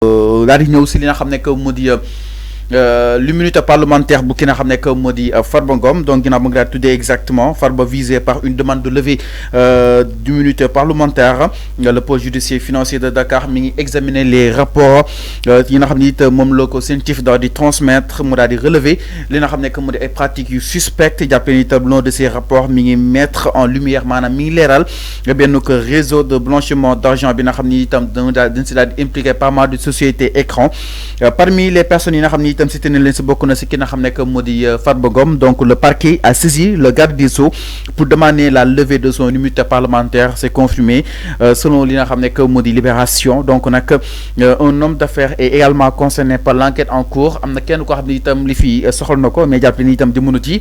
daal di ñëw si li nga xam ne que moo di l'immunité parlementaire bu ki nga xam ne que moo di Farba Ngom donc ginnaaw mu ngi daal tuddee exactement Farba visé par une demande de levée d'immunité parlementaire le pôle judiciaire financier de Dakar mi ngi examiner les rapports yi nga xam ne it moom la ko CENTIF daal di transmettre mu daal di relever li nga xam ne que moo di ay pratiques yu suspectes jàppale ni itam l'un de ces rapports mi ngi mettre en lumière maanaam mi ngi leeral benn que réseau de blanchiment d'argent bi nga xam ni itam dañ si daal di impliqué pas mal de sociétés écran parmi les personnes yi nga xam ni itam cité nañ leen si bokk na si ki nga xam ne que moo di Farba Ngom donc le parquet a saisi le garde des Sceaux pour demander la levée de son immunité parlementaire c'est confirmé selon li nga xam ne que moo di Libération donc nag un homme d'affaires est également concerné par l'enquête en cours am na kenn koo xam ne itam li fi soxal na ko mais jàpp ni itam jamono ji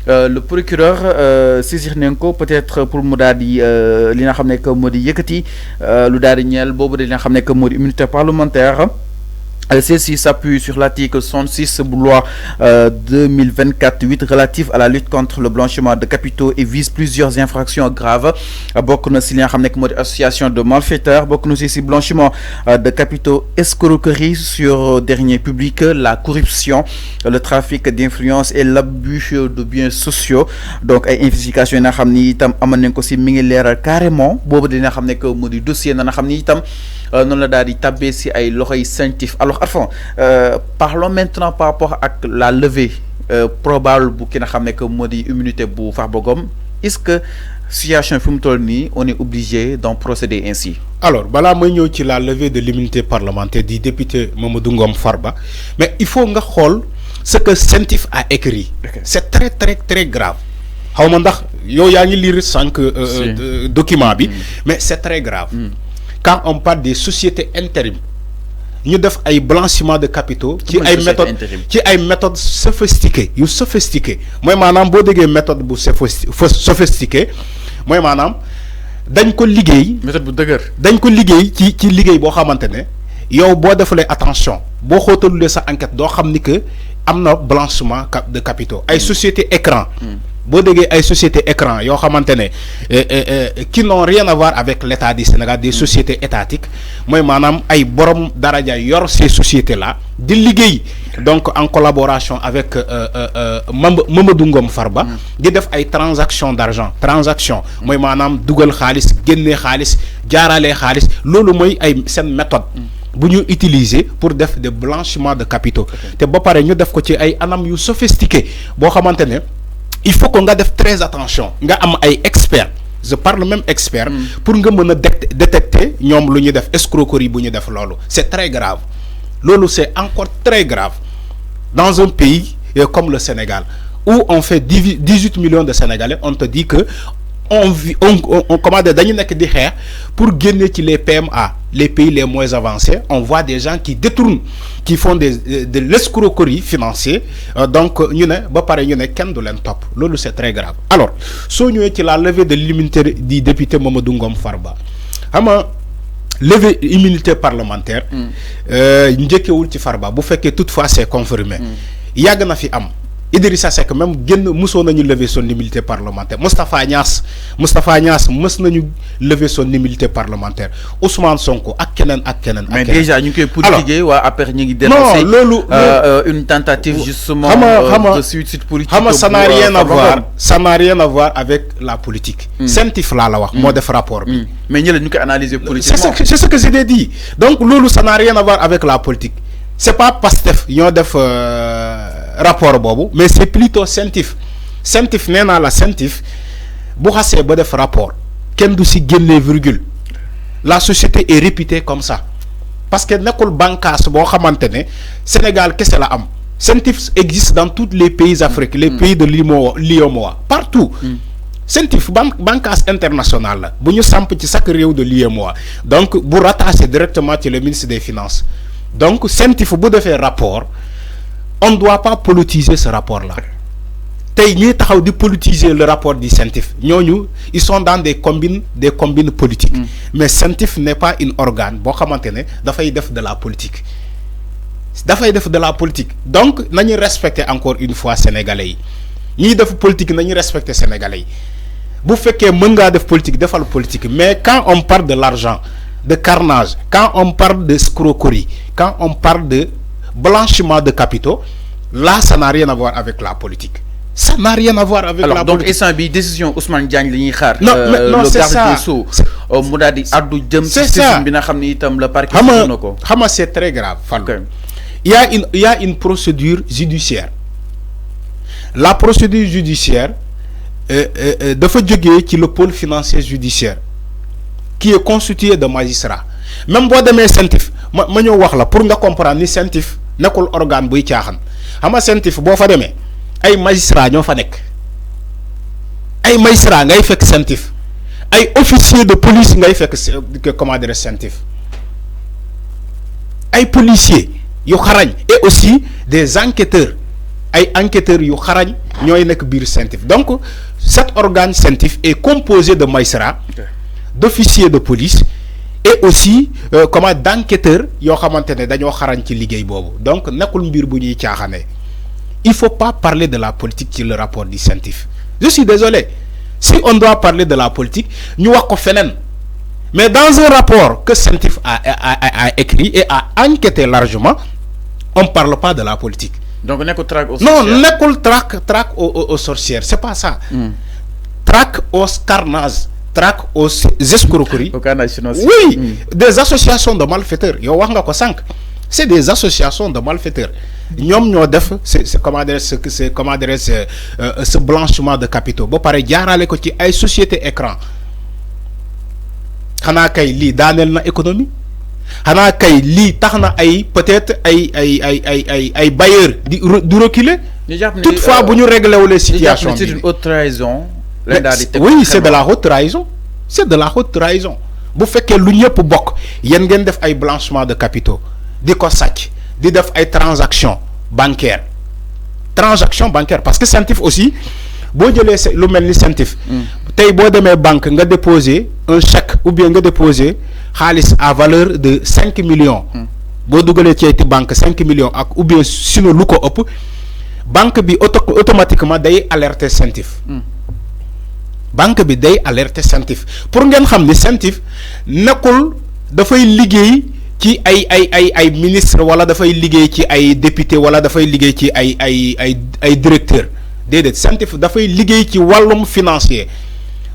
le procureur saisir nañ ko peut-être pour mu daal di li nga xam ne que moo di yëkkati lu daal di ñeel boobu de li nga xam ne que moo di immunité parlementaire. Celle-ci s'appuie sur l'article 66 de loi 2024-8 relatif à la lutte contre le blanchiment de capitaux et vise plusieurs infractions graves bokk na si li nga xam ne moo di association de malfaiteurs bokk na si blanchiment de capitaux, escroquerie sur deniers publics, la corruption, le trafic d'influence et l'abus de biens sociaux donc ay investigations yi nga xam ni itam amoon nañ ko si mi ngi leeral carrément boobu dina xam ne que moo di dossier na nga xam ni itam noonu la daal di tabbee si ay loxoy CENTIF. Alors Arfan parlons maintenant par rapport à la levée probable bu ki nga xam ne que moo di immunité bu Farba Ngom. Est-ce que situation fi mu toll nii on est obligé d'en procéder ainsi? Alors balaa may ñëw ci la levée de l'immunité parlementaire du député Mamadou Ngom Farba mais il faut nga xool ce que CENTIF a écrit. C'est très très très grave. xaw ma ndax yow yaa ngi lire sànq document bi mais c'est très grave. Quand on parle des sociétés intérim ñu def ay blanchiment de capitaux ci ay méthodes sophistiquées yu sophistiquées mooy maanaam boo déggee méthode bu sophistiquée mooy maanaam dañ ko liggéey méthode bu dëgër dañ ko liggéey ci liggéey boo xamante ne yow boo defalee attention boo xóotalulee sa enquête doo xam ni que am na blanchiment de capitaux ay sociétés écran boo déggee ay sociétés écran yoo xamante ne qui n'ont rien à voir avec l'État du Sénégal des sociétés étatiques mooy maanaam ay borom daraja yor ces sociétés là di liggéey donc en collaboration avec Mamadou Ngom Farba di def ay transaction transaction mooy maanaam dugal xaalis génnee xaalis jaaralee xaalis loolu mooy ay seen méthode bu ñu utiliser pour def de blanchiment de capitaux te ba pare ñu def ko ci ay anam yu sophistiqué boo xamante ne il faut que nga def très attention nga am ay experts je parle même expert pour nga mën a détecter ñoom lu ñuy def escroquerie bu ñu def loolu c'est très grave loolu c'est encore très grave dans un pays comme le Sénégal où on fait 18 millions de Sénégalais on te dit que on commande dañu nekk di xeex pour génne ci les PMA les pays les moins avancés on voit des gens qui détournent qui font de l'escroquerie financière donc ñu ne ba pare ñu ne kenn du leen topp loolu c'est très grave. Alors soo ñëwee ci la levée de l'immunité du député Mamadou Ngom Farba xam nga levée immunité parlementaire njëkkewul ci Farba bu fekkee toutefois c'est confirmé yàgg na fi am. Idrissa Seck même génn mësoon nañu lever son immunité parlementaire Moustapha Niass mës nañu lever son immunité parlementaire Ousmane Sonko ak keneen. mais déjà ñu ngi koy politiquer waa après ñu ngi dénoncer une tentative justement de suite politique. xam nga ça n'a rien à voir avec la politique. CENTIF laa la wax moo def rapport bi. mais ñële ñu koy analyser politiquement. c'est ce que j'ai dit donc loolu ça n'a rien à voir avec la politique c'est pas Pastef ñoo def. Rapport boobu mais c'est plutôt CENTIF nee naa la CENTIF bu xasee ba def rapport kenn du si génnee virgule la société est réputée comme ça parce que nekkul bànqaas boo xamante ne Sénégal kese la am CENTIF existe dans tous les pays africains les pays de l'UEMOA partout CENTIF bànqaas international la bu ñu samp ci chaque réew de l'UEMOA donc bu rattaché directement ci le ministre des Finances donc CENTIF bu defee rapport on ne doit pas politiser ce rapport-là. tey ñuy taxaw di politiser le rapport du CENTIF ñooñu ils sont dans des combines politiques. Mais CENTIF n'est pas un organe boo xamante ne dafay def de la politique. Donc nañu respecter encore une fois sénégalais yi ñiy def politique nañu respecter sénégalais yi bu fekkee mën ngaa def politique defal politique mais quand on parle de l'argent de carnage, quand on parle de escroquerie, quand on parle de blanchiment de capitaux, là, ça n'a rien à voir avec la politique. Ça n'a rien à voir avec la politique. Donc, et décision Ousmane Diagne, non, c'est ça. C'est ça. C'est très grave. Il y a une procédure judiciaire. La procédure judiciaire dafa jógee ci le pôle financier judiciaire qui est constitué de magistrats. Même boo demee CENTIF ma ñëw wax la pour nga comprendre ni CENTIF nekkul organe buy caaxaan xam nga CENTIF boo fa demee ay magistrats ñoo fa nekk ay magistrats ngay fekk CENTIF ay officiers de police ngay fekk comment dire CENTIF ay policiers yu xarañ et aussi des enquêteurs ay enquêteurs yu xarañ ñooy nekk biir CENTIF. Donc cet organe CENTIF est composé de magistrats, d'officiers de police et aussi d'enquêteurs yoo xamante ne dañoo xarañ ci liggéey boobu. Donc nekkul mbir bu ñuy caaxaane. Il faut pas parler de la politique ci le rapport du CENTIF. Je suis désolé. Si on doit parler de la politique, ñu wax ko feneen. Mais dans un rapport que CENTIF a écrit et a enquêté largement, on ne parle pas de la politique. Donc, on est traque aux sorcières. Non, on est traque aux sorcières. C'est pas ça. Traque aux carnages, traque aux escroqueries. Oui, des associations de malfaiteurs. C'est des associations de malfaiteurs. C'est ce blanchiment de capitaux. Bon, pareil, il y a une société écran. Xana kay li danel na économie xana kay li taxna ay peut-être ay bailleurs di reculer. Toutefois bu ñu régler les situations c'est une haute trahison. Oui, c'est de la haute trahison. C'est de la haute trahison. Bu fekkee lu ñëpp bokk yeen ngeen def ay blanchiment de capitaux di ko sàcc di def ay transactions bancaires parce que CENTIF aussi boo jëlee lu mel ni CENTIF tey boo demee banque nga déposer un chèque ou bien nga déposer xaalis à valeur de 5 millions boo dugalee ci banque 5 millions ak ou bien sinon lu ko ëpp banque bi automatiquement day alerter CENTIF banque bi day alerter CENTIF pour ngeen xam ni CENTIF nekkul dafay liggéey ci ay ministre wala dafay liggéey ci ay député wala dafay liggéey ci ay directeur déedéet CENTIF dafay liggéey ci wàllum financier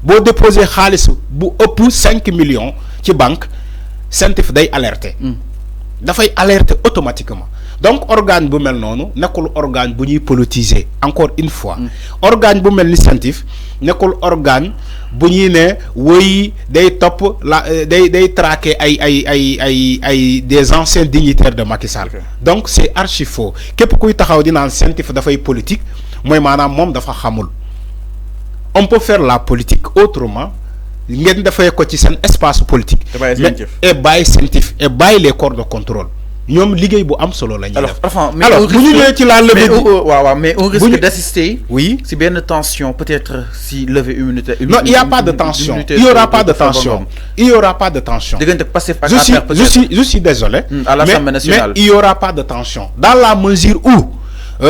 boo déposé xaalis bu ëpp 5 millions ci banque CENTIF day alerter dafay alerter automatiquement. Donc organe bu mel noonu nekkul organe bu ñuy politiser encore une fois organe bu mel ni CENTIF nekkul organe bu ñuy ne woy day topp la day traquer ay des anciens dignitaires de Macky Sall. Donc c'est archi faux képp kuy taxaw di naan CENTIF dafay politique mooy maanaam moom dafa xamul. On peut faire la politique autrement ngeen dafay ko ci seen espace politique et bàyyi CENTIF et bàyyi les corps de contrôle ñoom liggéey bu am solo la ñuy def. Alors bu ñu ñëwee ci la levée mais on risque d'assister oui si bien de tension peut-être si levée immunitaire. Non, il y a pas de tension. Il y aura pas de tension. Il y aura pas de tension. Je suis désolé. À l'Assemblée nationale. Mais il y aura pas de tension dans la mesure où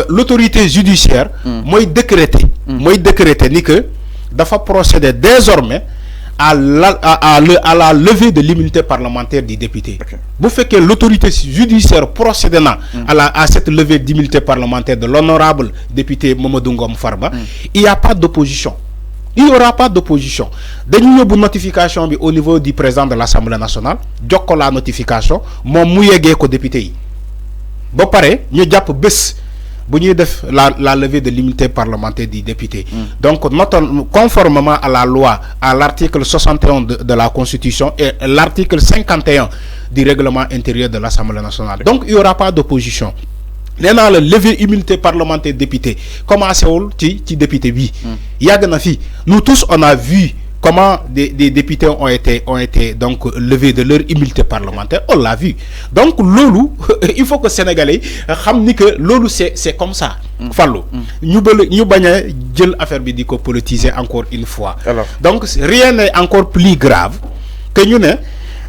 l'autorité judiciaire mooy décréter ni que dafa procéder désormais à la levée de l'immunité parlementaire du député. Vous faites que l'autorité judiciaire procédant à cette levée d'immunité parlementaire de l'honorable député Mamadou Ngom Farba, il n'y a pas d'opposition. Il n'y aura pas d'opposition. Nous avons une notification au niveau du président de l'Assemblée nationale. Nous avons la notification. Mon mouyégé ko député. Bon pareil, nous avons la levée de l'immunité parlementaire du député. Donc, conformément à la loi, à l'article 61 de la Constitution et l'article 51 du règlement intérieur de l'Assemblée nationale. Donc, il n'y aura pas d'opposition. Maintenant, la levée immunité parlementaire député, comment c'est qui député oui. Nous tous, on a vu comment des députés ont été donc levés de leur immunité parlementaire. On l'a vu. Donc, lolo, il faut que les Sénégalais sachent que lolo, c'est comme ça. Fallo. Nous avons affaire bidico politisée encore une fois. Alors. Donc, rien n'est encore plus grave que nous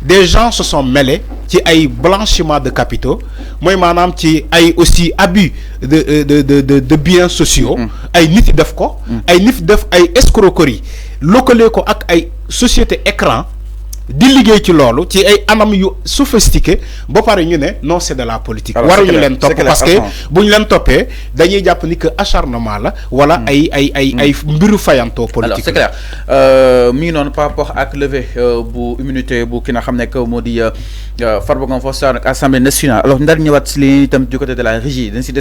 des gens se sont mêlés qui ay blanchiment de capitaux moi manam ci ay aussi abus de biens sociaux ay nit def ko ay nit def ay escroquerie localé ko ak ay société écran di liggéey ci loolu ci ay anam yu sophistiqué ba pare ñu ne non c'est de la politique. waruñu leen topp parce que bu ñu leen toppee dañuy jàpp ni que acharnement la wala ay mbiru fayantoo politique. alors c'est clair mi ngi noonu par rapport ak levée bu immunité bu ki nga xam ne que moo di Farba Ngom foofu sa Assemblée nationale alors ndar ñëwaat si li itam du côté de la régie dañ si